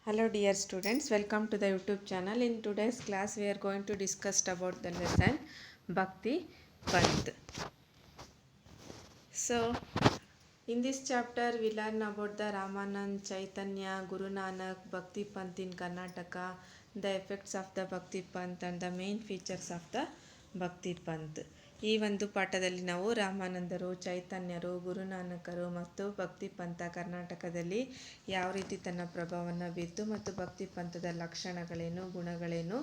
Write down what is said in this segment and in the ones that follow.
Hello dear students, welcome to the YouTube channel. In today's class we are going to discuss about the lesson Bhakti Panth. So in this chapter we learn about the Ramanand, Chaitanya, Guru Nanak, Bhakti Panth in Karnataka, the effects of the Bhakti Panth and the main features of the Bhakti Panth. ಈ ಒಂದು ಪಾಠದಲ್ಲಿ ನಾವು ರಾಮಾನಂದರು, ಚೈತನ್ಯರು, ಗುರುನಾನಕರು ಮತ್ತು ಭಕ್ತಿ ಪಂಥ ಕರ್ನಾಟಕದಲ್ಲಿ ಯಾವ ರೀತಿ ತನ್ನ ಪ್ರಭಾವವನ್ನು ಬೀರ್ತು ಮತ್ತು ಭಕ್ತಿ ಪಂಥದ ಲಕ್ಷಣಗಳೇನು, ಗುಣಗಳೇನು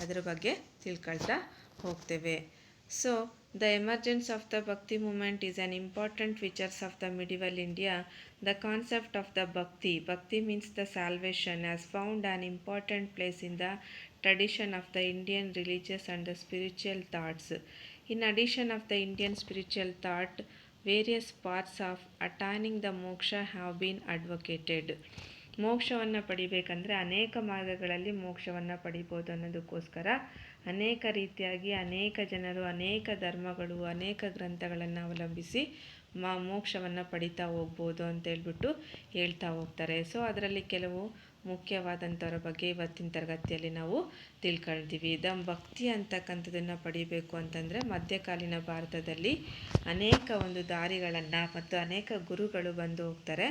ಅದರ ಬಗ್ಗೆ ತಿಳ್ಕೊಳ್ತಾ ಹೋಗ್ತೇವೆ. So the emergence of the Bhakti movement is an important feature of the medieval India. The concept of the Bhakti means the salvation, has found an important place in the tradition of the Indian religious and the spiritual thoughts. In addition of the Indian spiritual thought, various paths of attaining the moksha have been advocated. ಮೋಕ್ಷವನ್ನು ಪಡಿಬೇಕಂದ್ರೆ ಅನೇಕ ಮಾರ್ಗಗಳಲ್ಲಿ ಮೋಕ್ಷವನ್ನು ಪಡಿಬೋದು ಅನ್ನೋದಕ್ಕೋಸ್ಕರ ಅನೇಕ ರೀತಿಯಾಗಿ ಅನೇಕ ಜನರು, ಅನೇಕ ಧರ್ಮಗಳು, ಅನೇಕ ಗ್ರಂಥಗಳನ್ನು ಅವಲಂಬಿಸಿ ಮೋಕ್ಷವನ್ನು ಪಡಿತಾ ಹೋಗ್ಬೋದು ಅಂತ ಹೇಳ್ತಾ ಹೋಗ್ತಾರೆ. ಸೊ ಅದರಲ್ಲಿ ಕೆಲವು ಮುಖ್ಯವಾದಂಥವ್ರ ಬಗ್ಗೆ ಇವತ್ತಿನ ತರಗತಿಯಲ್ಲಿ ನಾವು ತಿಳ್ಕೊಳ್ತೀವಿ. ಭಕ್ತಿ ಅಂತಕ್ಕಂಥದ್ದನ್ನು ಪಡಿಬೇಕು ಅಂತಂದರೆ ಮಧ್ಯಕಾಲೀನ ಭಾರತದಲ್ಲಿ ಅನೇಕ ಒಂದು ದಾರಿಗಳನ್ನು ಮತ್ತು ಅನೇಕ ಗುರುಗಳು ಬಂದು ಹೋಗ್ತಾರೆ.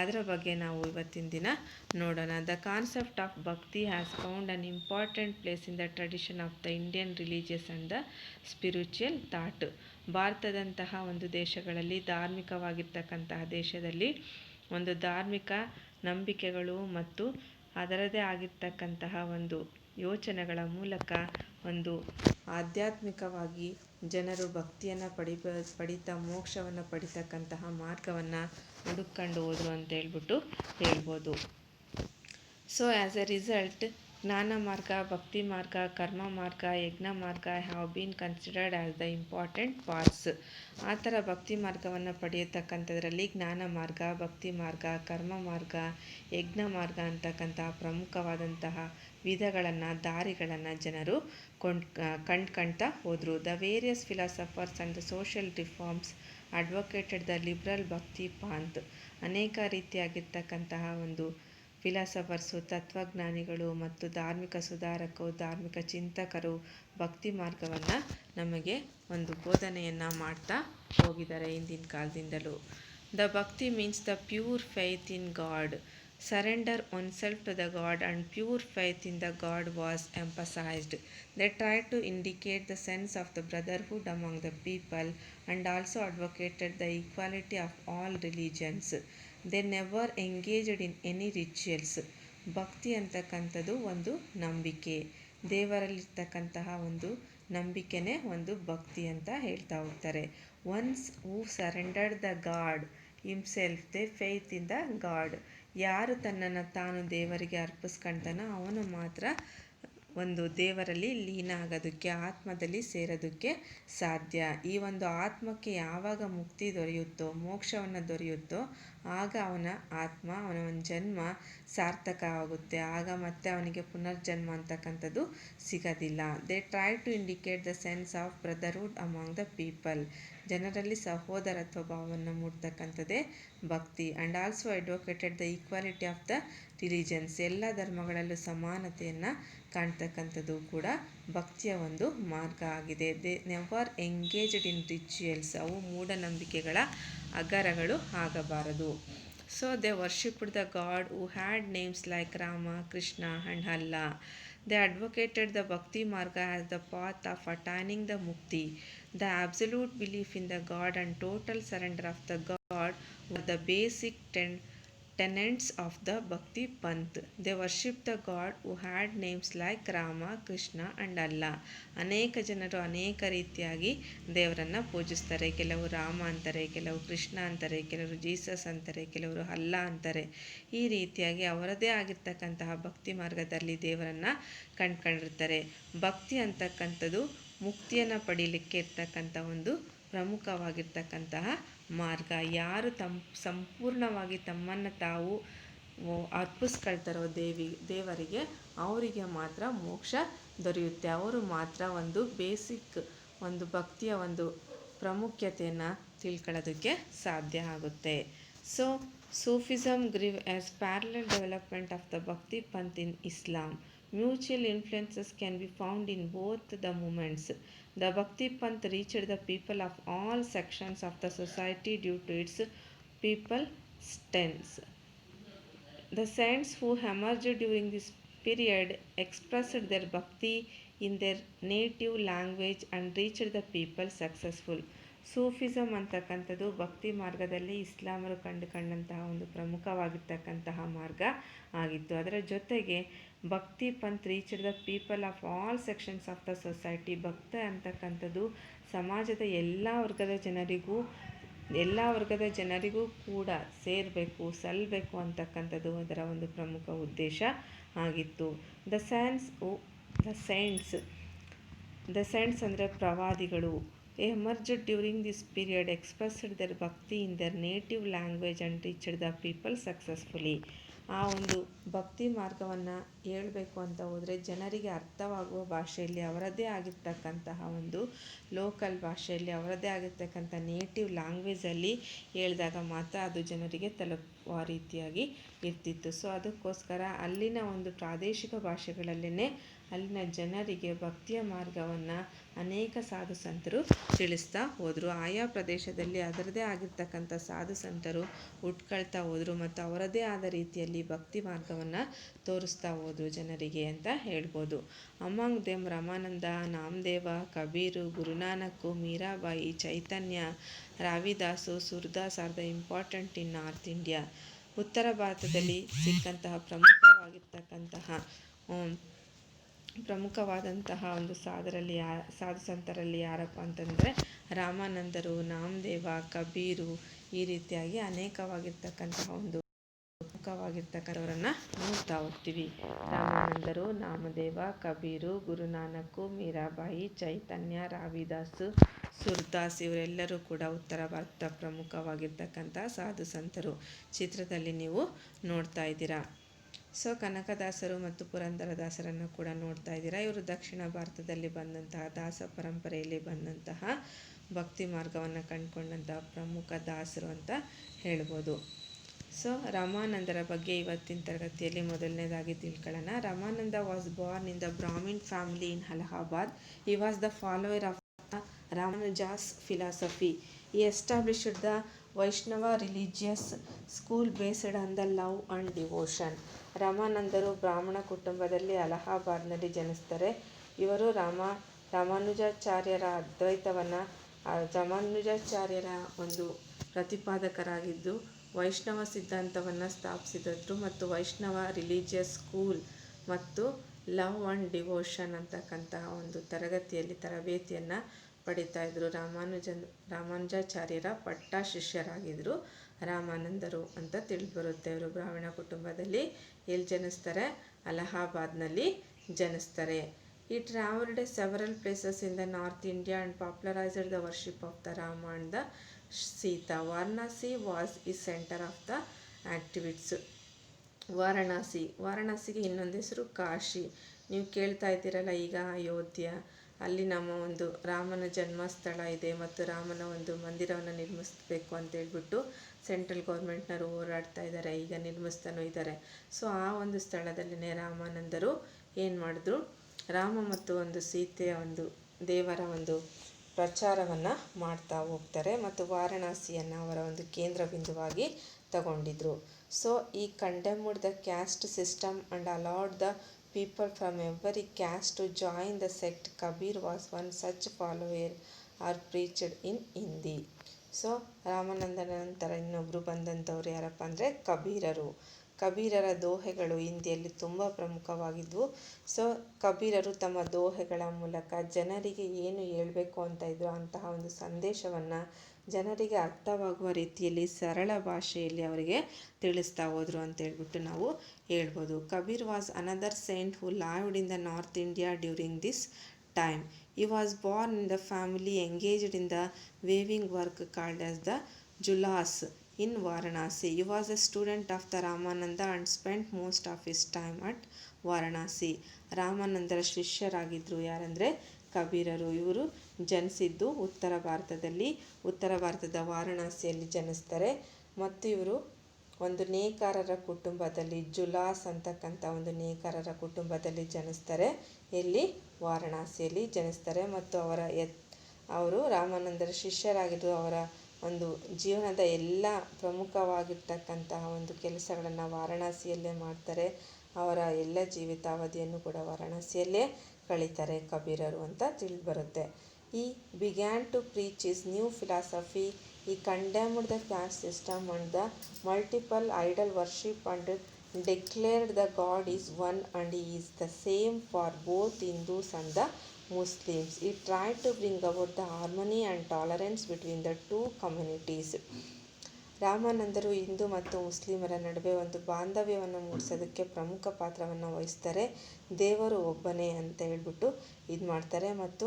ಅದರ ಬಗ್ಗೆ ನಾವು ಇವತ್ತಿನ ದಿನ ನೋಡೋಣ. ದ ಕಾನ್ಸೆಪ್ಟ್ ಆಫ್ ಭಕ್ತಿ has found an important place in the tradition of the Indian religious and the spiritual thought. ಭಾರತದಂತಹ ಒಂದು ದೇಶಗಳಲ್ಲಿ, ಧಾರ್ಮಿಕವಾಗಿರ್ತಕ್ಕಂತಹ ದೇಶದಲ್ಲಿ ಒಂದು ಧಾರ್ಮಿಕ ನಂಬಿಕೆಗಳು ಮತ್ತು ಅದರದೇ ಆಗಿರ್ತಕ್ಕಂತಹ ಒಂದು ಯೋಚನೆಗಳ ಮೂಲಕ ಒಂದು ಆಧ್ಯಾತ್ಮಿಕವಾಗಿ ಜನರು ಭಕ್ತಿಯನ್ನು ಪಡಿತಾ ಮೋಕ್ಷವನ್ನು ಪಡಿತಕ್ಕಂತಹ ಮಾರ್ಗವನ್ನು ಹುಡುಕೊಂಡು ಹೋದರು ಅಂತ ಹೇಳ್ಬೋದು. ಸೊ ಆ್ಯಸ್ ಎ ರಿಸಲ್ಟ್ ಜ್ಞಾನ ಮಾರ್ಗ, ಭಕ್ತಿ ಮಾರ್ಗ, ಕರ್ಮ ಮಾರ್ಗ, ಯಜ್ಞ ಮಾರ್ಗ have been considered as the important parts. ಆ ಥರ ಭಕ್ತಿ ಮಾರ್ಗವನ್ನು ಪಡೆಯತಕ್ಕಂಥದ್ರಲ್ಲಿ ಜ್ಞಾನ ಮಾರ್ಗ, ಭಕ್ತಿ ಮಾರ್ಗ, ಕರ್ಮ ಮಾರ್ಗ, ಯಜ್ಞ ಮಾರ್ಗ ಅಂತಕ್ಕಂತಹ ಪ್ರಮುಖವಾದಂತಹ ವಿಧಗಳನ್ನು, ದಾರಿಗಳನ್ನು ಜನರು ಕಂಡ್ತಾ ಹೋದರು. The various philosophers and the social reforms advocated the liberal ಭಕ್ತಿ ಪಾಂತ್. ಅನೇಕ ರೀತಿಯಾಗಿರ್ತಕ್ಕಂತಹ ಒಂದು ಫಿಲಾಸಫರ್ಸು, ತತ್ವಜ್ಞಾನಿಗಳು ಮತ್ತು ಧಾರ್ಮಿಕ ಸುಧಾರಕರು, ಧಾರ್ಮಿಕ ಚಿಂತಕರು ಭಕ್ತಿ ಮಾರ್ಗವನ್ನು ನಮಗೆ ಒಂದು ಬೋಧನೆಯನ್ನು ಮಾಡ್ತಾ ಹೋಗಿದ್ದಾರೆ ಹಿಂದಿನ ಕಾಲದಿಂದಲೂ. ದ ಭಕ್ತಿ means the pure faith in god. Surrender oneself to the God and pure faith in the God was emphasized. They tried to indicate the sense of the brotherhood among the people and also advocated the equality of all religions. They never engaged in any rituals. ಭಕ್ತಿ ಅಂತಕ್ಕಂಥದ್ದು ಒಂದು ನಂಬಿಕೆ, ದೇವರಲ್ಲಿರ್ತಕ್ಕಂತಹ ಒಂದು ನಂಬಿಕೆನೇ ಒಂದು ಭಕ್ತಿ ಅಂತ ಹೇಳ್ತಾ ಹೋಗ್ತಾರೆ. Ones who surrendered the god himself they faith in the god. ಯಾರು ತನ್ನನ್ನು ತಾನು ದೇವರಿಗೆ ಅರ್ಪಿಸ್ಕೊಳ್ತಾನೋ ಅವನು ಮಾತ್ರ ಒಂದು ದೇವರಲ್ಲಿ ಲೀನ ಆಗೋದಕ್ಕೆ, ಆತ್ಮದಲ್ಲಿ ಸೇರೋದಕ್ಕೆ ಸಾಧ್ಯ. ಈ ಒಂದು ಆತ್ಮಕ್ಕೆ ಯಾವಾಗ ಮುಕ್ತಿ ದೊರೆಯುತ್ತೋ, ಮೋಕ್ಷವನ್ನು ದೊರೆಯುತ್ತೋ, ಆಗ ಅವನ ಆತ್ಮ, ಅವನ ಒಂದು ಜನ್ಮ ಸಾರ್ಥಕ ಆಗುತ್ತೆ. ಆಗ ಮತ್ತೆ ಅವನಿಗೆ ಪುನರ್ಜನ್ಮ ಅಂತಕ್ಕಂಥದ್ದು ಸಿಗೋದಿಲ್ಲ. They try to indicate the sense of brotherhood among the people. ಜನರಲ್ಲಿ ಸಹೋದರತ್ವ ಭಾವವನ್ನು ಮೂಡ್ತಕ್ಕಂಥದ್ದೇ ಭಕ್ತಿ. And also advocated the equality of the religions. ಎಲ್ಲ ಧರ್ಮಗಳಲ್ಲೂ ಸಮಾನತೆಯನ್ನು ಕಾಣ್ತಕ್ಕಂಥದ್ದು ಕೂಡ ಭಕ್ತಿಯ ಒಂದು ಮಾರ್ಗ ಆಗಿದೆ. They never engaged in rituals. ಅವು ಮೂಢನಂಬಿಕೆಗಳ ಅಗರಗಳು ಆಗಬಾರದು. So they worshipped the god who had names like Rama, Krishna and Allah. They advocated the Bhakti Marga as the path of attaining the Mukti. The absolute belief in the God and total surrender of the God were the basic tenets of the Bhakti Panth. They worshipped the God who had names like Rama, Krishna and Allah. ಅನೇಕ ಜನರು ಅನೇಕ ರೀತಿಯಾಗಿ ದೇವರನ್ನು ಪೂಜಿಸ್ತಾರೆ. ಕೆಲವರು ರಾಮ ಅಂತಾರೆ, ಕೆಲವರು ಕೃಷ್ಣ ಅಂತಾರೆ, ಕೆಲವರು ಜೀಸಸ್ ಅಂತಾರೆ, ಕೆಲವರು ಅಲ್ಲಾ ಅಂತಾರೆ. ಈ ರೀತಿಯಾಗಿ ಅವರದೇ ಆಗಿರ್ತಕ್ಕಂತಹ ಭಕ್ತಿ ಮಾರ್ಗದಲ್ಲಿ ದೇವರನ್ನು ಕಂಡ್ಕೊಂಡಿರ್ತಾರೆ. ಭಕ್ತಿ ಅಂತಕ್ಕಂಥದ್ದು ಮುಕ್ತಿಯನ್ನು ಪಡೀಲಿಕ್ಕೆ ಇರ್ತಕ್ಕಂಥ ಒಂದು ಪ್ರಮುಖವಾಗಿರ್ತಕ್ಕಂತಹ ಮಾರ್ಗ. ಯಾರು ಸಂಪೂರ್ಣವಾಗಿ ತಮ್ಮನ್ನು ತಾವು ಅರ್ಪಿಸ್ಕೊಳ್ತಾರೋ ದೇವರಿಗೆ, ಅವರಿಗೆ ಮಾತ್ರ ಮೋಕ್ಷ ದೊರೆಯುತ್ತೆ. ಅವರು ಮಾತ್ರ ಒಂದು ಬೇಸಿಕ್ ಒಂದು ಭಕ್ತಿಯ ಒಂದು ಪ್ರಾಮುಖ್ಯತೆಯನ್ನು ತಿಳ್ಕೊಳ್ಳೋದಕ್ಕೆ ಸಾಧ್ಯ ಆಗುತ್ತೆ. So Sufism grew as parallel development of the Bhakti Panth in Islam. Mutual influences can be found in both the movements. The Bhakti Panth reached the people of all sections of the society due to its people stance. The saints who emerged during this period expressed their bhakti in their native language and reached the people successful. Sufism ಅಂತಕ್ಕಂಥದ್ದು ಭಕ್ತಿ ಮಾರ್ಗದಲ್ಲಿ ಇಸ್ಲಾಮರು ಕಂಡುಕೊಂಡಂತಹ ಒಂದು ಪ್ರಮುಖವಾಗಿರ್ತಕ್ಕಂತಹ ಮಾರ್ಗ ಆಗಿತ್ತು. ಅದರ ಜೊತೆಗೆ Bhakti Panth reached the people of all sections of the society. ಭಕ್ತ ಅಂತಕ್ಕಂಥದ್ದು ಸಮಾಜದ ಎಲ್ಲ ವರ್ಗದ ಜನರಿಗೂ ಕೂಡ ಸೇರಬೇಕು, ಸಲ್ಲಬೇಕು ಅಂತಕ್ಕಂಥದ್ದು ಅದರ ಒಂದು ಪ್ರಮುಖ ಉದ್ದೇಶ ಆಗಿತ್ತು. ದ ಸೈಂಟ್ಸ್ ಅಂದರೆ ಪ್ರವಾದಿಗಳು emerged during this period expressed their bhakti in their native language and reached the people successfully. ಆ ಒಂದು ಭಕ್ತಿ ಮಾರ್ಗವನ್ನು ಹೇಳಬೇಕು ಅಂತ ಹೋದರೆ ಜನರಿಗೆ ಅರ್ಥವಾಗುವ ಭಾಷೆಯಲ್ಲಿ ಅವರದ್ದೇ ಆಗಿರ್ತಕ್ಕಂತಹ ಒಂದು ಲೋಕಲ್ ಭಾಷೆಯಲ್ಲಿ ಅವರದ್ದೇ ಆಗಿರ್ತಕ್ಕಂಥ ನೇಟಿವ್ ಲ್ಯಾಂಗ್ವೇಜಲ್ಲಿ ಹೇಳಿದಾಗ ಮಾತ್ರ ಅದು ಜನರಿಗೆ ತಲುಪುವ ರೀತಿಯಾಗಿ ಇರ್ತಿತ್ತು. ಸೊ ಅದಕ್ಕೋಸ್ಕರ ಅಲ್ಲಿನ ಒಂದು ಪ್ರಾದೇಶಿಕ ಭಾಷೆಗಳಲ್ಲೇ ಅಲ್ಲಿನ ಜನರಿಗೆ ಭಕ್ತಿಯ ಮಾರ್ಗವನ್ನು ಅನೇಕ ಸಾಧು ಸಂತರು ತಿಳಿಸ್ತಾ ಹೋದರು. ಆಯಾ ಪ್ರದೇಶದಲ್ಲಿ ಅದರದೇ ಆಗಿರ್ತಕ್ಕಂಥ ಸಾಧು ಸಂತರು ಹುಟ್ಕೊಳ್ತಾ ಹೋದರು ಮತ್ತು ಅವರದೇ ಆದ ರೀತಿಯಲ್ಲಿ ಭಕ್ತಿ ಮಾರ್ಗವನ್ನು ತೋರಿಸ್ತಾ ಹೋದರು ಜನರಿಗೆ ಅಂತ ಹೇಳ್ಬೋದು. Among them Ramananda, Namdev, Kabir, Guru Nanak, Mirabai, Chaitanya, Ravidas, Surdas are the important in north India. ಉತ್ತರ ಭಾರತದಲ್ಲಿ ಸಿಕ್ಕಂತಹ ಪ್ರಮುಖವಾದಂತಹ ಒಂದು ಸಾಧು ಸಂತರಲ್ಲಿ ಯಾರಪ್ಪ ಅಂತಂದರೆ ರಾಮಾನಂದರು, ನಾಮದೇವ, ಕಬೀರು, ಈ ರೀತಿಯಾಗಿ ಅನೇಕವಾಗಿರ್ತಕ್ಕಂತಹ ಒಂದು ಪ್ರಮುಖವಾಗಿರ್ತಕ್ಕಂಥವರನ್ನು ನೋಡ್ತಾ ಹೋಗ್ತೀವಿ. ರಾಮಾನಂದರು, ನಾಮದೇವ, ಕಬೀರು, ಗುರುನಾನಕ್, ಮೀರಾಬಾಯಿ, ಚೈತನ್ಯ, ರಾವಿದಾಸು, ಸುರ್ದಾಸ್ ಇವರೆಲ್ಲರೂ ಕೂಡ ಉತ್ತರ ಭಾರತದ ಪ್ರಮುಖವಾಗಿರ್ತಕ್ಕಂಥ ಸಾಧು ಸಂತರು. ಚಿತ್ರದಲ್ಲಿ ನೀವು ನೋಡ್ತಾ ಇದ್ದೀರಾ. ಸೊ ಕನಕದಾಸರು ಮತ್ತು ಪುರಂದರದಾಸರನ್ನು ಕೂಡ ನೋಡ್ತಾ ಇದ್ದೀರಾ. ಇವರು ದಕ್ಷಿಣ ಭಾರತದಲ್ಲಿ ಬಂದಂತಹ ದಾಸ ಪರಂಪರೆಯಲ್ಲಿ ಬಂದಂತಹ ಭಕ್ತಿ ಮಾರ್ಗವನ್ನು ಕಂಡುಕೊಂಡಂತಹ ಪ್ರಮುಖ ದಾಸರು ಅಂತ ಹೇಳ್ಬೋದು. ಸೊ ರಾಮಾನಂದರ ಬಗ್ಗೆ ಇವತ್ತಿನ ತರಗತಿಯಲ್ಲಿ ಮೊದಲನೇದಾಗಿ ತಿಳ್ಕೊಳ್ಳೋಣ. Ramananda was born in the Brahmin family in Allahabad. He was the follower of Ramanuja's philosophy. He established the Vaishnava religious school based on the love and devotion. ರಾಮಾನಂದರು ಬ್ರಾಹ್ಮಣ ಕುಟುಂಬದಲ್ಲಿ ಅಲಹಾಬಾದ್ನಲ್ಲಿ ಜನಿಸ್ತಾರೆ. ಇವರು ರಾಮಾನುಜಾಚಾರ್ಯರ ರಾಮಾನುಜಾಚಾರ್ಯರ ಒಂದು ಪ್ರತಿಪಾದಕರಾಗಿದ್ದು ವೈಷ್ಣವ ಸಿದ್ಧಾಂತವನ್ನು ಸ್ಥಾಪಿಸಿದರು ಮತ್ತು ವೈಷ್ಣವ ರಿಲಿಜಿಯಸ್ ಸ್ಕೂಲ್ ಮತ್ತು ಲವ್ ಆ್ಯಂಡ್ ಡಿವೋಷನ್ ಅಂತಕ್ಕಂತಹ ಒಂದು ತರಬೇತಿಯನ್ನು ಪಡಿತಾ ಇದ್ದರು. ರಾಮಾನುಜಾಚಾರ್ಯರ ಪಟ್ಟ ಶಿಷ್ಯರಾಗಿದ್ದರು ರಾಮಾನಂದರು ಅಂತ ತಿಳಿದುಬರುತ್ತೆ. ಇವರು ಬ್ರಾಹ್ಮಣ ಕುಟುಂಬದಲ್ಲಿ ಎಲ್ಲಿ ಜನಿಸ್ತಾರೆ? ಅಲಹಾಬಾದ್ನಲ್ಲಿ ಜನಿಸ್ತಾರೆ. He traveled several places in the North India and popularized the worship of the Rama and the Sita. Varanasi was his center of the activities. ವಾರಣಾಸಿಗೆ ಇನ್ನೊಂದು ಹೆಸರು ಕಾಶಿ. ನೀವು ಕೇಳ್ತಾ ಇದ್ದೀರಲ್ಲ ಈಗ ಅಯೋಧ್ಯ, ಅಲ್ಲಿ ನಮ್ಮ ಒಂದು ರಾಮನ ಜನ್ಮಸ್ಥಳ ಇದೆ ಮತ್ತು ರಾಮನ ಒಂದು ಮಂದಿರವನ್ನು ನಿರ್ಮಿಸಬೇಕು ಅಂತೇಳ್ಬಿಟ್ಟು ಸೆಂಟ್ರಲ್ ಗೌರ್ಮೆಂಟ್ನವರು ಹೋರಾಡ್ತಾ ಇದ್ದಾರೆ, ಈಗ ನಿರ್ಮಿಸ್ತಾನೂ ಇದ್ದಾರೆ. ಸೊ ಆ ಒಂದು ಸ್ಥಳದಲ್ಲಿನೇ ರಾಮಾನಂದರು ಏನು ಮಾಡಿದ್ರು? ರಾಮ ಮತ್ತು ಒಂದು ಸೀತೆಯ ಒಂದು ದೇವರ ಒಂದು ಪ್ರಚಾರವನ್ನು ಮಾಡ್ತಾ ಹೋಗ್ತಾರೆ ಮತ್ತು ವಾರಣಾಸಿಯನ್ನು ಅವರ ಒಂದು ಕೇಂದ್ರ ಬಿಂದುವಾಗಿ ತಗೊಂಡಿದ್ರು. ಸೊ ಈ condemned the caste system and allowed the people from every caste to join the sect. Kabir was one such follower or preached in Hindi. So ರಾಮಾನಂದನ ನಂತರ ಇನ್ನೊಬ್ಬರು ಬಂದಂಥವ್ರು ಯಾರಪ್ಪ ಅಂದರೆ ಕಬೀರರ ದೋಹೆಗಳು ಹಿಂದಿಯಲ್ಲಿ ತುಂಬ ಪ್ರಮುಖವಾಗಿದ್ವು. ಸೊ ಕಬೀರರು ತಮ್ಮ ದೋಹೆಗಳ ಮೂಲಕ ಜನರಿಗೆ ಏನು ಹೇಳಬೇಕು ಅಂತ ಇದ್ರು ಅಂತಹ ಒಂದು ಸಂದೇಶವನ್ನು ಜನರಿಗೆ ಅರ್ಥವಾಗುವ ರೀತಿಯಲ್ಲಿ ಸರಳ ಭಾಷೆಯಲ್ಲಿ ಅವರಿಗೆ ತಿಳಿಸ್ತಾ ಹೋದರು ಅಂತೇಳ್ಬಿಟ್ಟು ನಾವು ಹೇಳ್ಬೋದು. Kabir was another saint who lived in the north India during this time. He was born in the family engaged in the weaving work called as the Julas in Varanasi. He was a student of the Ramananda and spent most of his time at Varanasi. ರಾಮಾನಂದರ ಶಿಷ್ಯರಾಗಿದ್ದರು ಯಾರಂದರೆ ಕಬೀರರು. ಇವರು ಜನಿಸಿದ್ದು ಉತ್ತರ ಭಾರತದ ವಾರಣಾಸಿಯಲ್ಲಿ ಜನಿಸ್ತಾರೆ ಮತ್ತು ಇವರು ಒಂದು ನೇಕಾರರ ಕುಟುಂಬದಲ್ಲಿ, ಜುಲಾಸ್ ಅಂತಕ್ಕಂಥ ಒಂದು ನೇಕಾರರ ಕುಟುಂಬದಲ್ಲಿ ಜನಿಸ್ತಾರೆ. ಎಲ್ಲಿ? ವಾರಣಾಸಿಯಲ್ಲಿ ಜನಿಸ್ತಾರೆ. ಮತ್ತು ಅವರು ರಾಮಾನಂದರ ಶಿಷ್ಯರಾಗಿದ್ದು ಅವರ ಒಂದು ಜೀವನದ ಎಲ್ಲ ಪ್ರಮುಖವಾಗಿರ್ತಕ್ಕಂತಹ ಒಂದು ಕೆಲಸಗಳನ್ನು ವಾರಣಾಸಿಯಲ್ಲೇ ಮಾಡ್ತಾರೆ. ಅವರ ಎಲ್ಲ ಜೀವಿತಾವಧಿಯನ್ನು ಕೂಡ ವಾರಣಾಸಿಯಲ್ಲೇ ಕಳೀತಾರೆ ಕಬೀರರು ಅಂತ ತಿಳಿದುಬರುತ್ತೆ. He began to preach his new philosophy. He condemned the caste system and the multiple idol worship and declared the God is one and he is the same for both Hindus and the Muslims. He tried to bring about the harmony and tolerance between the two communities. ರಾಮಾನಂದರು ಹಿಂದೂ ಮತ್ತು ಮುಸ್ಲಿಮರ ನಡುವೆ ಒಂದು ಬಾಂಧವ್ಯವನ್ನು ಮೂಡಿಸೋದಕ್ಕೆ ಪ್ರಮುಖ ಪಾತ್ರವನ್ನು ವಹಿಸ್ತಾರೆ. ದೇವರು ಒಬ್ಬನೇ ಅಂತ ಹೇಳ್ಬಿಟ್ಟು ಇದು ಮಾಡ್ತಾರೆ ಮತ್ತು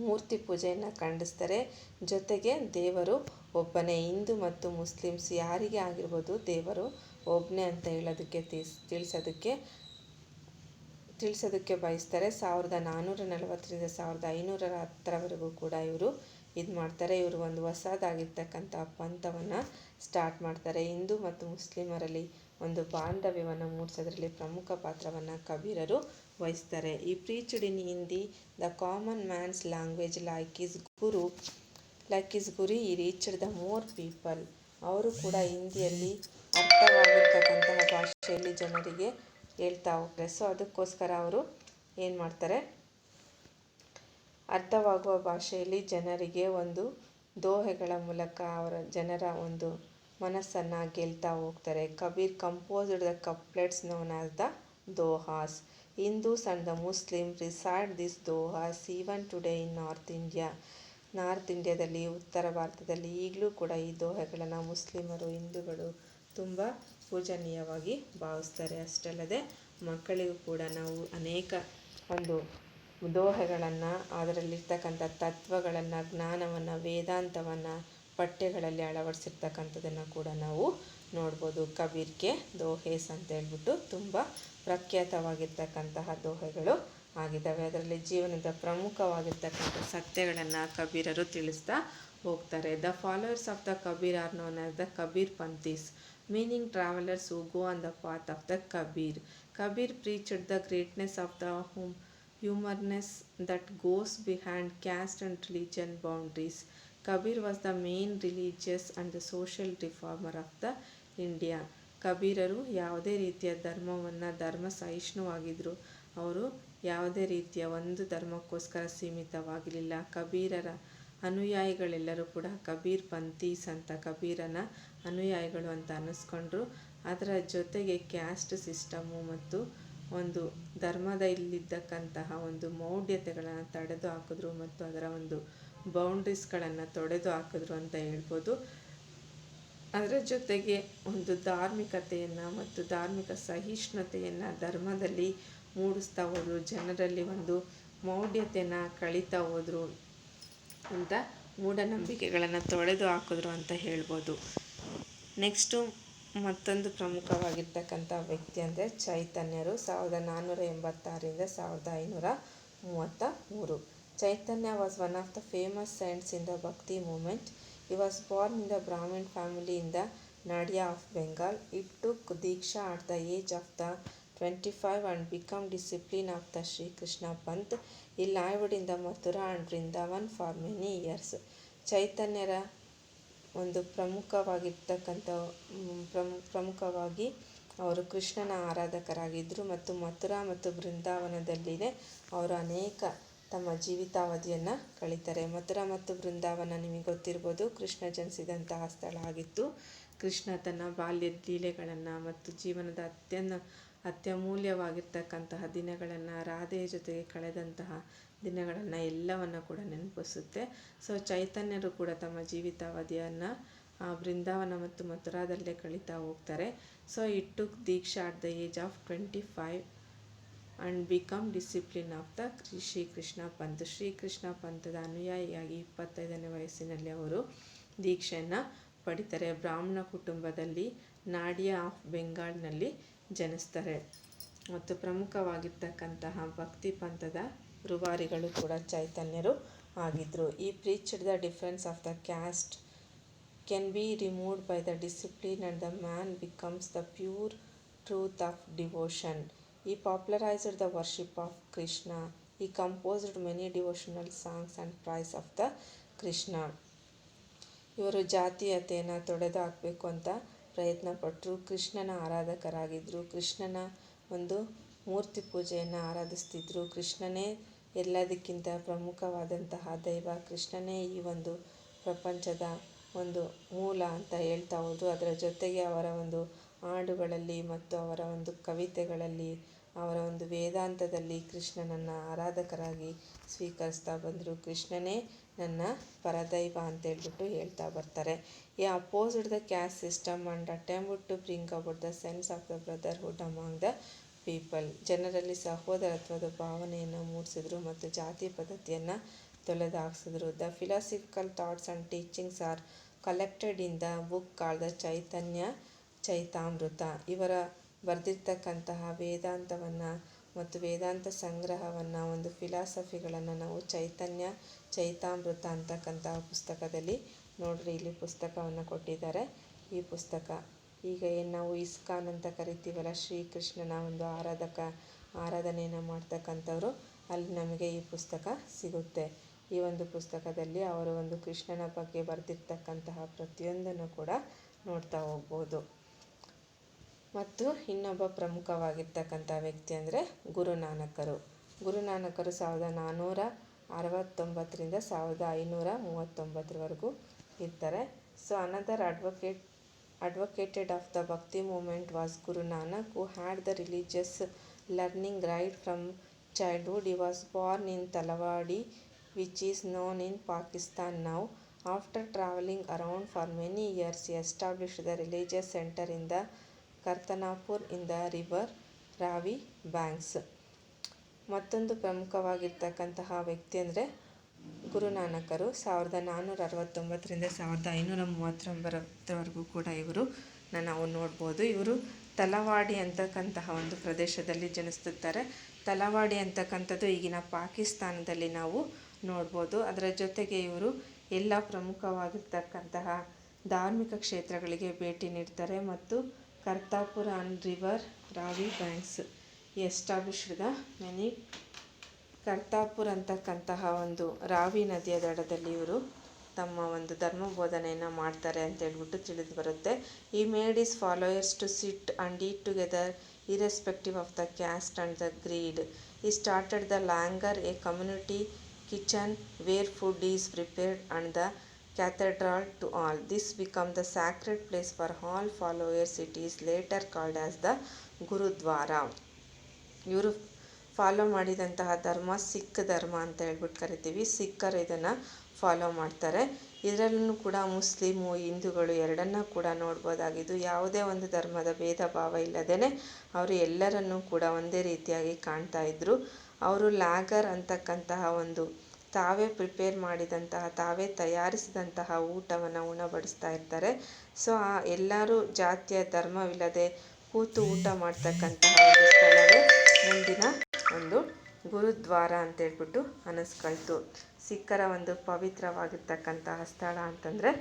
ಮೂರ್ತಿ ಪೂಜೆಯನ್ನು ಖಂಡಿಸ್ತಾರೆ. ಜೊತೆಗೆ ದೇವರು ಒಬ್ಬನೇ, ಹಿಂದೂ ಮತ್ತು ಮುಸ್ಲಿಮ್ಸ್ ಯಾರಿಗೆ ಆಗಿರ್ಬೋದು ದೇವರು ಒಬ್ಬನೇ ಅಂತ ಹೇಳೋದಕ್ಕೆ ತಿಳಿಸೋದಕ್ಕೆ ಬಯಸ್ತಾರೆ. 1440ರಿಂದ 1510 ಕೂಡ ಇವರು ಇದು ಮಾಡ್ತಾರೆ. ಇವರು ಒಂದು ಹೊಸದಾಗಿರ್ತಕ್ಕಂಥ ಪಂಥವನ್ನು ಸ್ಟಾರ್ಟ್ ಮಾಡ್ತಾರೆ. ಹಿಂದೂ ಮತ್ತು ಮುಸ್ಲಿಮರಲ್ಲಿ ಒಂದು ಬಾಂಧವ್ಯವನ್ನು ಮೂಡಿಸೋದ್ರಲ್ಲಿ ಪ್ರಮುಖ ಪಾತ್ರವನ್ನು ಕಬೀರರು ವಹಿಸ್ತಾರೆ. He preached in Hindi the common man's language like his guru he reached the more people. ಅವರು ಕೂಡ ಹಿಂದಿಯಲ್ಲಿ ಅರ್ಥವಾಗುತ್ತಕ್ಕಂತಹ ಭಾಷೆಯಲ್ಲಿ ಜನರಿಗೆ ಹೇಳ್ತಾ ಹೋಗ್ತಾರೆ. ಸೊ ಅದಕ್ಕೋಸ್ಕರ ಅವರು ಏನು ಮಾಡ್ತಾರೆ, ಅರ್ಥವಾಗುವ ಭಾಷೆಯಲ್ಲಿ ಜನರಿಗೆ ಒಂದು ದೋಹೆಗಳ ಮೂಲಕ ಜನರ ಒಂದು ಮನಸ್ಸನ್ನು ಗೆಲ್ತಾ ಹೋಗ್ತಾರೆ. Kabir composed the couplets known as the dohas. Hindus and the Muslim recite this dohas even today in north ಇಂಡಿಯಾದಲ್ಲಿ, ಉತ್ತರ ಭಾರತದಲ್ಲಿ ಈಗಲೂ ಕೂಡ ಈ ದೋಹೆಗಳನ್ನು ಮುಸ್ಲಿಮರು, ಹಿಂದೂಗಳು ತುಂಬ ಪೂಜನೀಯವಾಗಿ ಭಾವಿಸ್ತಾರೆ. ಅಷ್ಟಲ್ಲದೆ ಮಕ್ಕಳಿಗೂ ಕೂಡ ನಾವು ಅನೇಕ ಒಂದು ದೋಹೆಗಳನ್ನು, ಅದರಲ್ಲಿರ್ತಕ್ಕಂಥ ತತ್ವಗಳನ್ನು, ಜ್ಞಾನವನ್ನು, ವೇದಾಂತವನ್ನು ಪಠ್ಯಗಳಲ್ಲಿ ಅಳವಡಿಸಿರ್ತಕ್ಕಂಥದ್ದನ್ನು ಕೂಡ ನಾವು ನೋಡ್ಬೋದು. ಕಬೀರ್ ಕೆ ದೋಹೇಸ್ ಅಂತ ಹೇಳ್ಬಿಟ್ಟು ತುಂಬ ಪ್ರಖ್ಯಾತವಾಗಿರ್ತಕ್ಕಂತಹ ದೋಹೆಗಳು ಆಗಿದ್ದಾವೆ. ಅದರಲ್ಲಿ ಜೀವನದ ಪ್ರಮುಖವಾಗಿರ್ತಕ್ಕಂಥ ಸತ್ಯಗಳನ್ನು ಕಬೀರರು ತಿಳಿಸ್ತಾ ಹೋಗ್ತಾರೆ. The followers of the Kabir are known as the Kabir Panthis, meaning travelers who go on the path of the Kabir. Kabir preached the greatness of the humaneness that goes behind caste and religion boundaries. Kabir was the main religious and the social reformer of the India. ಕಬೀರರು ಯಾವುದೇ ರೀತಿಯ ಧರ್ಮ ಸಹಿಷ್ಣುವಾಗಿದ್ದರು. ಅವರು ಯಾವುದೇ ರೀತಿಯ ಒಂದು ಧರ್ಮಕ್ಕೋಸ್ಕರ ಸೀಮಿತವಾಗಿರಲಿಲ್ಲ. ಕಬೀರರ ಅನುಯಾಯಿಗಳೆಲ್ಲರೂ ಕೂಡ ಕಬೀರ್ ಪಂಥೀಸ್ ಅಂತ, ಕಬೀರನ ಅನುಯಾಯಿಗಳು ಅಂತ ಅನ್ನಿಸ್ಕೊಂಡ್ರು. ಅದರ ಜೊತೆಗೆ ಕ್ಯಾಸ್ಟ್ ಸಿಸ್ಟಮು ಮತ್ತು ಒಂದು ಧರ್ಮದಲ್ಲಿದ್ದಕ್ಕಂತಹ ಒಂದು ಮೌಢ್ಯತೆಗಳನ್ನು ತೊಡೆದು ಹಾಕಿದ್ರು ಮತ್ತು ಅದರ ಒಂದು ಬೌಂಡ್ರೀಸ್ಗಳನ್ನು ತೊಡೆದು ಹಾಕಿದ್ರು ಅಂತ ಹೇಳ್ಬೋದು. ಅದರ ಜೊತೆಗೆ ಒಂದು ಧಾರ್ಮಿಕತೆಯನ್ನು ಮತ್ತು ಧಾರ್ಮಿಕ ಸಹಿಷ್ಣುತೆಯನ್ನು ಧರ್ಮದಲ್ಲಿ ಮೂಡಿಸ್ತಾ ಹೋದರು. ಜನರಲ್ಲಿ ಒಂದು ಮೌಢ್ಯತೆಯನ್ನು ಕಳೀತಾ ಹೋದರು ಅಂತ, ಮೂಢನಂಬಿಕೆಗಳನ್ನು ತೊಡೆದು ಹಾಕಿದ್ರು ಅಂತ ಹೇಳ್ಬೋದು. ನೆಕ್ಸ್ಟು ಮತ್ತೊಂದು ಪ್ರಮುಖವಾಗಿರ್ತಕ್ಕಂಥ ವ್ಯಕ್ತಿ ಅಂದರೆ ಚೈತನ್ಯರು. 1486ರಿಂದ 1533. Chaitanya was one of the famous saints in the Bhakti movement. He was born in the Brahmin family in the Nadia of Bengal. He took Diksha at the age of 25 and became disciple of the Sri Krishna Panth. He lived in the Mathura and Vrindavan for many years. ಚೈತನ್ಯರ ಒಂದು ಪ್ರಮುಖವಾಗಿ ಅವರು ಕೃಷ್ಣನ ಆರಾಧಕರಾಗಿದ್ದರು ಮತ್ತು ಮಥುರಾ ಮತ್ತು ಬೃಂದಾವನದಲ್ಲಿಯೇ ಅವರು ಅನೇಕ ತಮ್ಮ ಜೀವಿತಾವಧಿಯನ್ನು ಕಳೀತಾರೆ. ಮಥುರಾ ಮತ್ತು ಬೃಂದಾವನ ನಿಮಗೆ ಗೊತ್ತಿರ್ಬೋದು, ಕೃಷ್ಣ ಜನಿಸಿದಂತಹ ಸ್ಥಳ ಆಗಿತ್ತು. ಕೃಷ್ಣ ತನ್ನ ಬಾಲ್ಯದ ಲೀಲೆಗಳನ್ನು ಮತ್ತು ಜೀವನದ ಅತ್ಯಮೂಲ್ಯವಾಗಿರ್ತಕ್ಕಂತಹ ದಿನಗಳನ್ನು, ರಾಧೆಯ ಜೊತೆಗೆ ಕಳೆದಂತಹ ದಿನಗಳನ್ನು ಎಲ್ಲವನ್ನು ಕೂಡ ನೆನಪಿಸುತ್ತೆ. ಸೊ ಚೈತನ್ಯರು ಕೂಡ ತಮ್ಮ ಜೀವಿತಾವಧಿಯನ್ನು ಬೃಂದಾವನ ಮತ್ತು ಮಥುರಾದಲ್ಲೇ ಕಳೀತಾ ಹೋಗ್ತಾರೆ. So it took diksha at the age of 25 and become discipline of the Shrikrishna panth. Shrikrishna ಪಂಥದ ಅನುಯಾಯಿಯಾಗಿ 25ನೇ ವಯಸ್ಸಿನಲ್ಲಿ ಅವರು ದೀಕ್ಷೆಯನ್ನು ಪಡಿತಾರೆ. ಬ್ರಾಹ್ಮಣ ಕುಟುಂಬದಲ್ಲಿ ನಾಡಿಯಾ ಆಫ್ ಬೆಂಗಾಲ್ನಲ್ಲಿ ಜನಿಸ್ತಾರೆ ಮತ್ತು ಪ್ರಮುಖವಾಗಿರ್ತಕ್ಕಂತಹ ಭಕ್ತಿ ಪಂಥದ ರೂವಾರಿಗಳು ಕೂಡ ಚೈತನ್ಯರು ಆಗಿದ್ದರು. ಈ preached the difference of the caste can be removed by the discipline and the man becomes the pure truth of devotion. He popularized the worship of Krishna. He composed many devotional songs and praise of the Krishna. ಇವರು ಜಾತೀಯತೆಯನ್ನು ತೊಡೆದು ಹಾಕಬೇಕು ಅಂತ ಪ್ರಯತ್ನ ಪಟ್ಟರು. ಕೃಷ್ಣನ ಆರಾಧಕರಾಗಿದ್ದರು. ಕೃಷ್ಣನ ಒಂದು ಮೂರ್ತಿ ಪೂಜೆಯನ್ನು ಆರಾಧಿಸ್ತಿದ್ರು. ಕೃಷ್ಣನೇ ಎಲ್ಲದಕ್ಕಿಂತ ಪ್ರಮುಖವಾದಂತಹ ದೈವ. ಕೃಷ್ಣನೇ ಈ ಒಂದು ಪ್ರಪಂಚದ ಒಂದು ಮೂಲ ಅಂತ ಹೇಳ್ತಾ ಹೋದರು. ಅದರ ಜೊತೆಗೆ ಅವರ ಒಂದು ಹಾಡುಗಳಲ್ಲಿ ಮತ್ತು ಅವರ ಒಂದು ಕವಿತೆಗಳಲ್ಲಿ, ಅವರ ಒಂದು ವೇದಾಂತದಲ್ಲಿ ಕೃಷ್ಣನನ್ನು ಆರಾಧಕರಾಗಿ ಸ್ವೀಕರಿಸ್ತಾ ಬಂದರು. ಕೃಷ್ಣನೇ ನನ್ನ ಪರದೈವ ಅಂತೇಳ್ಬಿಟ್ಟು ಹೇಳ್ತಾ ಬರ್ತಾರೆ. He opposed the caste system and attempt to bring about the sense of the brotherhood among the people. ಜನರಲ್ಲಿ ಸಹೋದರತ್ವದ ಭಾವನೆಯನ್ನು ಮೂಡಿಸಿದ್ರು ಮತ್ತು ಜಾತಿ ಪದ್ಧತಿಯನ್ನು ತೊಲೆದಾಕ್ಸಿದ್ರು. The philosophical thoughts and teachings are collected in the book called the Chaitanya Chaitamrita. ಇವರ ಬರೆದಿರ್ತಕ್ಕಂತಹ ವೇದಾಂತವನ್ನು ಮತ್ತು ವೇದಾಂತ ಸಂಗ್ರಹವನ್ನು, ಒಂದು ಫಿಲಾಸಫಿಗಳನ್ನು ನಾವು ಚೈತನ್ಯ ಚೈತಾಮೃತ ಅಂತಕ್ಕಂತಹ ಪುಸ್ತಕದಲ್ಲಿ ನೋಡ್ರಿ. ಇಲ್ಲಿ ಪುಸ್ತಕವನ್ನು ಕೊಟ್ಟಿದ್ದಾರೆ. ಈ ಪುಸ್ತಕ ಈಗ ಏನು ನಾವು ಇಸ್ಕಾನ್ ಅಂತ ಕರಿತೀವಲ್ಲ, ಶ್ರೀಕೃಷ್ಣನ ಒಂದು ಆರಾಧನೆಯನ್ನು ಮಾಡ್ತಕ್ಕಂಥವ್ರು, ಅಲ್ಲಿ ನಮಗೆ ಈ ಪುಸ್ತಕ ಸಿಗುತ್ತೆ. ಈ ಒಂದು ಪುಸ್ತಕದಲ್ಲಿ ಅವರು ಒಂದು ಕೃಷ್ಣನ ಬಗ್ಗೆ ಬರೆದಿರ್ತಕ್ಕಂತಹ ಪ್ರತಿಯೊಂದನ್ನು ಕೂಡ ನೋಡ್ತಾ ಹೋಗ್ಬೋದು. ಮತ್ತು ಇನ್ನೊಬ್ಬ ಪ್ರಮುಖವಾಗಿರ್ತಕ್ಕಂಥ ವ್ಯಕ್ತಿ ಅಂದರೆ ಗುರುನಾನಕರು. ಗುರುನಾನಕರು 1469ರಿಂದ 1539 ಇರ್ತಾರೆ. So another advocated of the Bhakti movement was Guru Nanak, who had the religious learning right from childhood. He was born in Talwadi, which is known in Pakistan now. After traveling around for many years, he established the religious center in the Kartanapur in the river Ravi banks. ಮತ್ತೊಂದು ಪ್ರಮುಖವಾಗಿರ್ತಕ್ಕಂತಹ ವ್ಯಕ್ತಿ ಅಂದರೆ ಗುರುನಾನಕರು. 1469ರಿಂದ 1539 ಕೂಡ ಇವರು ನಾವು ನೋಡ್ಬೋದು. ಇವರು ತಲವಾಡಿ ಅಂತಕ್ಕಂತಹ ಒಂದು ಪ್ರದೇಶದಲ್ಲಿ ಜನಿಸುತ್ತಾರೆ. ತಲವಾಡಿ ಅಂತಕ್ಕಂಥದ್ದು ಈಗಿನ ಪಾಕಿಸ್ತಾನದಲ್ಲಿ ನಾವು ನೋಡ್ಬೋದು. ಅದರ ಜೊತೆಗೆ ಇವರು ಎಲ್ಲ ಪ್ರಮುಖವಾಗಿರ್ತಕ್ಕಂತಹ ಧಾರ್ಮಿಕ ಕ್ಷೇತ್ರಗಳಿಗೆ ಭೇಟಿ ನೀಡ್ತಾರೆ ಮತ್ತು Kartarpur on river Ravi banks established the many. Kartarpur ಅಂತಕ್ಕಂತಹ ಒಂದು ರಾವಿ ನದಿಯ ದಡದಲ್ಲಿ ಇವರು ತಮ್ಮ ಒಂದು ಧರ್ಮ ಬೋಧನೆಯನ್ನು ಮಾಡ್ತಾರೆ ಅಂತ ಹೇಳ್ಬಿಟ್ಟು ತಿಳಿದು ಬರುತ್ತೆ. He made his followers to sit and eat together irrespective of the caste and the creed. He started the langar, a community kitchen where food is prepared and the cathedral to all. This became the sacred place for all followers. It is later called as the Gurudwara. ಇವರು follow ಮಾಡಿದಂತಹ ಧರ್ಮ ಸಿಖ್ ಧರ್ಮ ಅಂತ ಹೇಳ್ಬಿಟ್ಟು ಕರಿತೀವಿ. ಸಿಖ್ಖರು ಇದನ್ನು follow ಮಾಡ್ತಾರೆ. ಇದರಲ್ಲೂ ಕೂಡ ಮುಸ್ಲಿಮು, ಹಿಂದೂಗಳು ಎರಡನ್ನೂ ಕೂಡ ನೋಡ್ಬೋದಾಗಿದ್ದು, ಯಾವುದೇ ಒಂದು ಧರ್ಮದ ಭೇದ ಭಾವ ಇಲ್ಲದೇ ಅವರು ಎಲ್ಲರನ್ನೂ ಕೂಡ ಒಂದೇ ರೀತಿಯಾಗಿ ಕಾಣ್ತಾ ಇದ್ದರು. ಅವರು ಲ್ಯಾಗರ್ ಅಂತಕ್ಕಂತಹ ಒಂದು ತಾವೇ ಪ್ರಿಪೇರ್ ಮಾಡಿದಂತಹ, ತಾವೇ ತಯಾರಿಸಿದಂತಹ ಊಟವನ್ನು ಉಣಬಡಿಸ್ತಾ ಇರ್ತಾರೆ. ಸೊ ಎಲ್ಲರೂ ಜಾತಿಯ ಧರ್ಮವಿಲ್ಲದೆ ಕೂತು ಊಟ ಮಾಡ್ತಕ್ಕಂತಹ ಒಂದು ಸ್ಥಳವೇ ಮುಂದಿನ ಒಂದು ಗುರುದ್ವಾರ ಅಂತೇಳ್ಬಿಟ್ಟು ಅನ್ನಿಸ್ಕೊಳ್ತು. ಸಿಖ್ಖರ ಒಂದು ಪವಿತ್ರವಾಗಿರ್ತಕ್ಕಂತಹ ಸ್ಥಳ ಅಂತಂದರೆ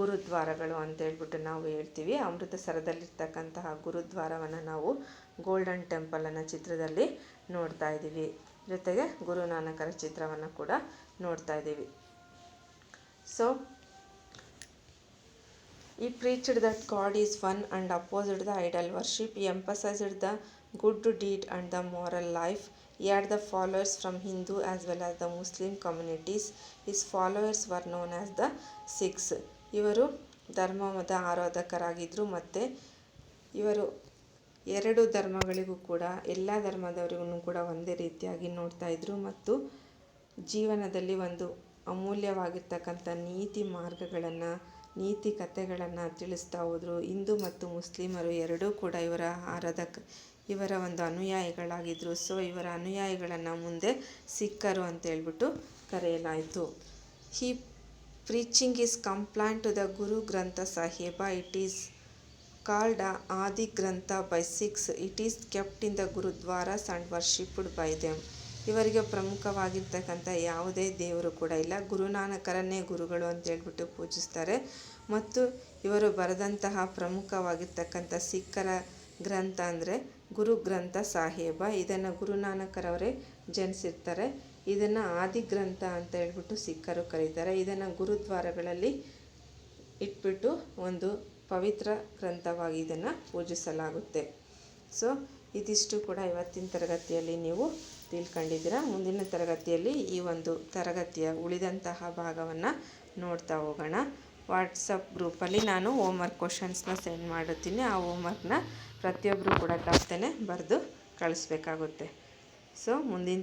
ಗುರುದ್ವಾರಗಳು ಅಂತೇಳ್ಬಿಟ್ಟು ನಾವು ಹೇಳ್ತೀವಿ. ಅಮೃತಸರದಲ್ಲಿರ್ತಕ್ಕಂತಹ ಗುರುದ್ವಾರವನ್ನು ನಾವು ಗೋಲ್ಡನ್ ಟೆಂಪಲ್ ಅನ್ನೋ ಚಿತ್ರದಲ್ಲಿ ನೋಡ್ತಾ ಇದ್ದೀವಿ. ಜೊತೆಗೆ ಗುರುನಾನಕರ ಚಿತ್ರವನ್ನು ಕೂಡ ನೋಡ್ತಾ ಇದ್ದೀವಿ. So he preached that God is one and opposed the idol worship. He emphasized the good deed and the moral life. He had the followers from Hindu as well as the Muslim communities. His followers were known as the Sikhs. ಇವರು ಧರ್ಮದ ಆರಾಧಕರಾಗಿದ್ದರು ಮತ್ತು ಇವರು ಎರಡು ಧರ್ಮಗಳಿಗೂ ಕೂಡ, ಎಲ್ಲ ಧರ್ಮದವರಿಗೂ ಕೂಡ ಒಂದೇ ರೀತಿಯಾಗಿ ನೋಡ್ತಾ ಇದ್ದರು ಮತ್ತು ಜೀವನದಲ್ಲಿ ಒಂದು ಅಮೂಲ್ಯವಾಗಿರ್ತಕ್ಕಂಥ ನೀತಿ ಮಾರ್ಗಗಳನ್ನು, ನೀತಿ ಕಥೆಗಳನ್ನು ತಿಳಿಸ್ತಾ ಹೋದರು. ಹಿಂದೂ ಮತ್ತು ಮುಸ್ಲಿಮರು ಎರಡೂ ಕೂಡ ಇವರ ಒಂದು ಅನುಯಾಯಿಗಳಾಗಿದ್ದರು. ಸೊ ಇವರ ಅನುಯಾಯಿಗಳನ್ನು ಮುಂದೆ ಸಿಖ್ಖರು ಅಂತ ಹೇಳ್ಬಿಟ್ಟು ಕರೆಯಲಾಯಿತು. ಈ preaching is compliant to the Guru Granth Sahib. It is called Adi Grantha by Sikhs. It is kept in the Gurudwaras and worshipped by them. ಇವರಿಗೆ ಪ್ರಮುಖವಾಗಿರ್ತಕ್ಕಂಥ ಯಾವುದೇ ದೇವರು ಕೂಡ ಇಲ್ಲ. ಗುರುನಾನಕರನ್ನೇ ಗುರುಗಳು ಅಂತ ಹೇಳ್ಬಿಟ್ಟು ಪೂಜಿಸ್ತಾರೆ. ಮತ್ತು ಇವರು ಬರೆದಂತಹ ಪ್ರಮುಖವಾಗಿರ್ತಕ್ಕಂಥ ಸಿಖ್ಖರ ಗ್ರಂಥ ಅಂದರೆ ಗುರು ಗ್ರಂಥ ಸಾಹೇಬ. ಇದನ್ನು ಗುರುನಾನಕರವರೇ ಜನಿಸಿರ್ತಾರೆ. ಇದನ್ನು ಆದಿ ಗ್ರಂಥ ಅಂತ ಹೇಳ್ಬಿಟ್ಟು ಸಿಖ್ಖರು ಕರೀತಾರೆ. ಇದನ್ನು ಗುರುದ್ವಾರಗಳಲ್ಲಿ ಇಟ್ಬಿಟ್ಟು ಒಂದು ಪವಿತ್ರ ಗ್ರಂಥವಾಗಿ ಇದನ್ನು ಪೂಜಿಸಲಾಗುತ್ತೆ. ಸೊ ಇದಿಷ್ಟು ಕೂಡ ಇವತ್ತಿನ ತರಗತಿಯಲ್ಲಿ ನೀವು ತಿಳ್ಕೊಂಡಿದ್ದೀರಾ. ಮುಂದಿನ ತರಗತಿಯಲ್ಲಿ ಈ ಒಂದು ತರಗತಿಯ ಉಳಿದಂತಹ ಭಾಗವನ್ನು ನೋಡ್ತಾ ಹೋಗೋಣ. ವಾಟ್ಸಪ್ ಗ್ರೂಪಲ್ಲಿ ನಾನು ಹೋಮ್ವರ್ಕ್ ಕ್ವಶನ್ಸ್ನ ಸೆಂಡ್ ಮಾಡುತ್ತೀನಿ. ಆ ಹೋಮ್ವರ್ಕ್ನ ಪ್ರತಿಯೊಬ್ಬರು ಕೂಡ ತಪ್ಪದೇ ಬರೆದು ಕಳಿಸ್ಬೇಕಾಗುತ್ತೆ. ಸೊ ಮುಂದಿನ